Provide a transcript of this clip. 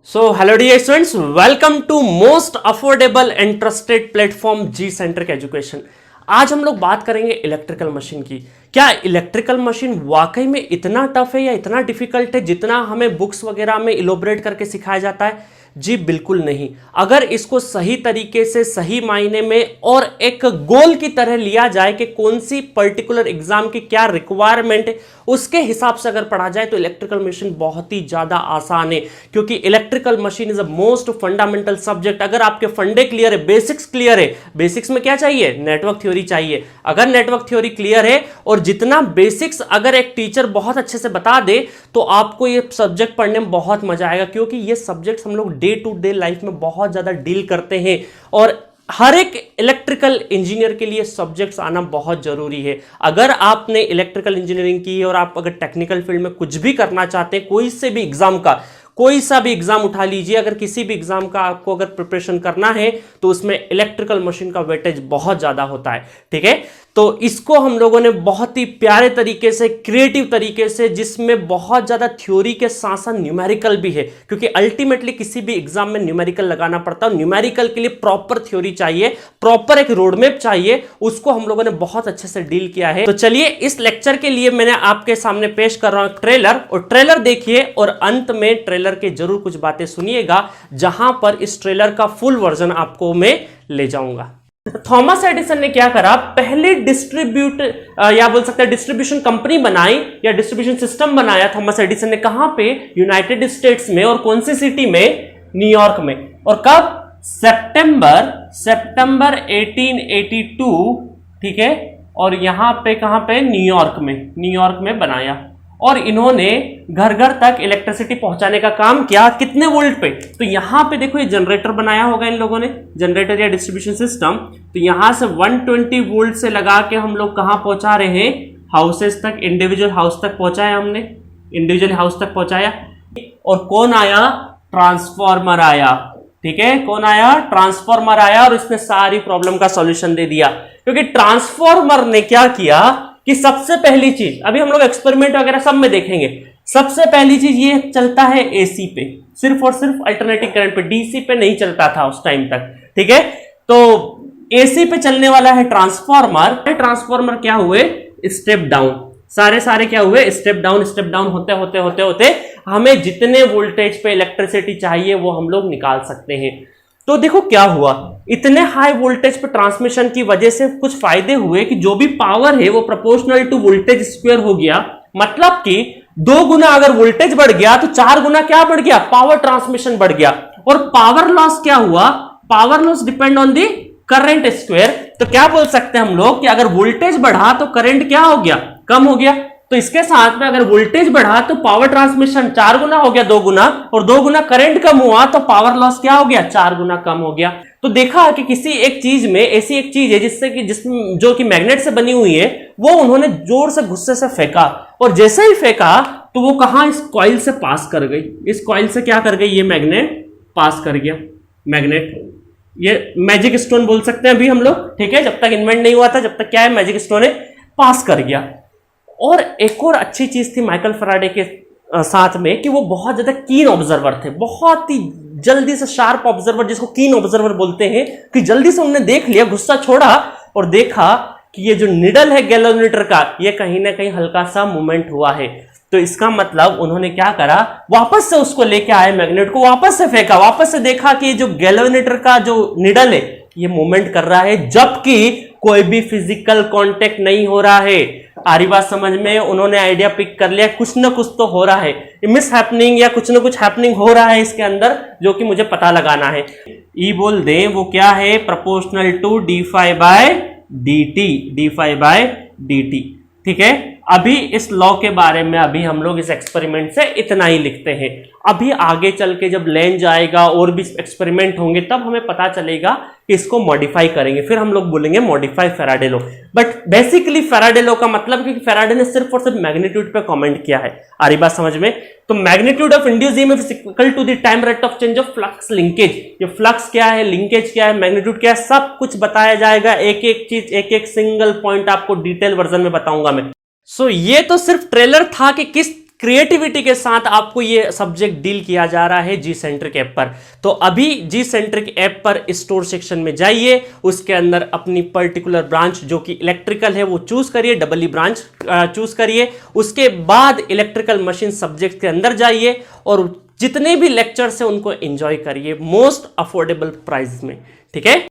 So, hello dear students, welcome to most affordable and trusted platform G Center Education। आज हम लोग बात करेंगे इलेक्ट्रिकल मशीन की। क्या इलेक्ट्रिकल मशीन वाकई में इतना टफ है या इतना डिफिकल्ट है जितना हमें बुक्स वगैरह में इलोबरेट करके सिखाया जाता है? जी बिल्कुल नहीं। अगर इसको सही तरीके से, सही मायने में और एक गोल की तरह लिया जाए कि कौन सी पर्टिकुलर एग्जाम की क्या रिक्वायरमेंट है, उसके हिसाब से अगर पढ़ा जाए तो इलेक्ट्रिकल मशीन बहुत ही ज्यादा आसान है, क्योंकि electrical machine is a most fundamental subject. अगर आपके फंडे क्लियर है, बेसिक्स क्लियर है, बेसिक्स में क्या चाहिए? नेटवर्क थ्योरी चाहिए। अगर नेटवर्क थ्योरी क्लियर है और जितना बेसिक्स अगर एक टीचर बहुत अच्छे से बता दे तो आपको ये सब्जेक्ट पढ़ने में बहुत मजा आएगा, क्योंकि ये सब्जेक्ट हम लोग डे टू डे लाइफ में बहुत ज्यादा डील करते हैं और हर एक इलेक्ट्रिकल इंजीनियर के लिए सब्जेक्ट्स आना बहुत जरूरी है। अगर आपने इलेक्ट्रिकल इंजीनियरिंग की है और आप अगर टेक्निकल फील्ड में कुछ भी करना चाहते हैं, कोई से भी एग्जाम का, कोई सा भी एग्जाम उठा लीजिए, अगर किसी भी एग्जाम का आपको अगर प्रिपरेशन करना है तो उसमें इलेक्ट्रिकल मशीन का वेटेज बहुत ज्यादा होता है। ठीक है, तो इसको हम लोगों ने बहुत ही प्यारे तरीके से, क्रिएटिव तरीके से, जिसमें बहुत ज्यादा थ्योरी के साथ साथ न्यूमेरिकल भी है, क्योंकि अल्टीमेटली किसी भी एग्जाम में न्यूमेरिकल लगाना पड़ता है। न्यूमेरिकल के लिए प्रॉपर थ्योरी चाहिए, प्रॉपर एक रोडमैप चाहिए, उसको हम लोगों ने बहुत अच्छे से डील किया है। तो चलिए, इस लेक्चर के लिए मैंने आपके सामने पेश कर रहा हूं ट्रेलर, और ट्रेलर देखिए और अंत में ट्रेलर के जरूर कुछ बातें सुनिएगा, जहां पर इस ट्रेलर का फुल वर्जन आपको मैं ले जाऊंगा। थॉमस एडिसन ने क्या करा? पहले या बोल सकते हैं डिस्ट्रीब्यूशन कंपनी बनाई या डिस्ट्रीब्यूशन सिस्टम बनाया थॉमस एडिसन ने। कहां पे? यूनाइटेड स्टेट्स में। और कौन सी सिटी में? न्यूयॉर्क में। और कब? सितंबर 1882। ठीक है, और यहां पे कहां पे? न्यूयॉर्क में बनाया। और इन्होंने घर घर तक इलेक्ट्रिसिटी पहुंचाने का काम किया। कितने वोल्ट पे? तो यहां पे देखो, ये जनरेटर बनाया होगा इन लोगों ने, जनरेटर या डिस्ट्रीब्यूशन सिस्टम। तो यहां से 120 वोल्ट से लगा के हम लोग कहां पहुंचा रहे हैं? हाउसेस तक, इंडिविजुअल हाउस तक पहुंचाया हमने, इंडिविजुअल हाउस तक पहुंचाया। और कौन आया? ट्रांसफार्मर आया। ठीक है, कौन आया? ट्रांसफार्मर आया, और इसने सारी प्रॉब्लम का सॉल्यूशन दे दिया। क्योंकि ट्रांसफार्मर ने क्या किया कि सबसे पहली चीज, अभी हम लोग एक्सपेरिमेंट वगैरह सब में देखेंगे, सबसे पहली चीज ये चलता है एसी पे, सिर्फ और सिर्फ अल्टरनेटिंग करंट पे, डीसी पे नहीं चलता था उस टाइम तक। ठीक है, तो एसी पे चलने वाला है ट्रांसफार्मर। ट्रांसफार्मर क्या हुए? स्टेप डाउन, सारे क्या हुए? स्टेप डाउन होते होते होते होते हमें जितने वोल्टेज पे इलेक्ट्रिसिटी चाहिए वो हम लोग निकाल सकते हैं। तो देखो क्या हुआ, इतने हाई वोल्टेज पे ट्रांसमिशन की वजह से कुछ फायदे हुए कि जो भी पावर है वो प्रोपोर्शनल टू वोल्टेज स्क्वायर हो गया। मतलब कि 2 गुना अगर वोल्टेज बढ़ गया तो 4 गुना क्या बढ़ गया? पावर ट्रांसमिशन बढ़ गया। और पावर लॉस क्या हुआ? Power loss depend on the current square. तो क्या बोल सकते हैं हम लोग कि अगर वोल्टेज बढ़ा तो करंट क्या हो गया? कम हो गया। तो इसके साथ में अगर वोल्टेज बढ़ा तो पावर ट्रांसमिशन 4 गुना हो गया, 2 गुना, और 2 गुना करंट कम हुआ तो पावर लॉस क्या हो गया? 4 गुना कम हो गया। तो देखा कि किसी एक चीज में, ऐसी एक चीज है जिसमें जो कि मैग्नेट से बनी हुई है, वो उन्होंने जोर से गुस्से से फेंका, और जैसे ही फेंका तो वो कहां? इस कॉइल से पास कर गई। इस कॉइल से क्या कर गई? ये मैग्नेट पास कर गया। मैग्नेट, ये मैजिक स्टोन बोल सकते हैं अभी हम लोग। ठीक है, जब तक इन्वेंट नहीं हुआ था, जब तक क्या है, मैजिक स्टोन है, पास कर गया। और एक और अच्छी चीज थी माइकल फैराडे के साथ में कि वो बहुत ज्यादा कीन ऑब्जर्वर थे, बहुत ही जल्दी से शार्प ऑब्जर्वर, जिसको कीन ऑब्जर्वर बोलते हैं, कि जल्दी से उन्होंने देख लिया, गुस्सा छोड़ा और देखा कि ये जो निडल है गैल्वेनोमीटर का, ये कहीं ना कहीं हल्का सा मूवमेंट हुआ है। तो इसका मतलब उन्होंने क्या करा? वापस से उसको लेके आए, मैग्नेट को वापस से फेंका, वापस से देखा कि जो गैल्वेनोमीटर का जो निडल है ये मूवमेंट कर रहा है, जबकि कोई भी फिजिकल कांटेक्ट नहीं हो रहा है। आ रही बात समझ में? उन्होंने आइडिया पिक कर लिया, कुछ ना कुछ तो हो रहा है, मिस हैपनिंग या कुछ ना कुछ हैपनिंग हो रहा है इसके अंदर, जो कि मुझे पता लगाना है। ई बोल दें, वो क्या है? Proportional to d phi by d t. ठीक है, अभी इस लॉ के बारे में अभी हम लोग इस एक्सपेरिमेंट से इतना ही लिखते हैं। अभी आगे चल के जब लेंज आएगा और भी एक्सपेरिमेंट होंगे तब हमें पता चलेगा कि इसको मॉडिफाई करेंगे, फिर हम लोग बोलेंगे modify Faraday law. But basically Faraday law का मतलब कि फैराडे ने सिर्फ और सिर्फ मैग्नीट्यूड पे कमेंट किया है। आ रही बात समझ में? तो magnitude of induced EMF is equal to the time rate of change of flux linkage. ये फ्लक्स क्या है, लिंकेज क्या है, मैग्नीट्यूड क्या है, सब कुछ बताया जाएगा। एक एक चीज, एक एक सिंगल पॉइंट आपको डिटेल वर्जन में बताऊंगा मैं। सो ये तो सिर्फ ट्रेलर था कि किस क्रिएटिविटी के साथ आपको ये सब्जेक्ट डील किया जा रहा है जी सेंट्रिक ऐप पर। तो अभी जी सेंट्रिक ऐप पर स्टोर सेक्शन में जाइए, उसके अंदर अपनी पर्टिकुलर ब्रांच जो कि इलेक्ट्रिकल है वो चूज करिए, डबल ई ब्रांच चूज करिए। उसके बाद इलेक्ट्रिकल मशीन सब्जेक्ट के अंदर जाइए और जितने भी लेक्चर्स हैं उनको एंजॉय करिए मोस्ट अफोर्डेबल प्राइस में, ठीक है।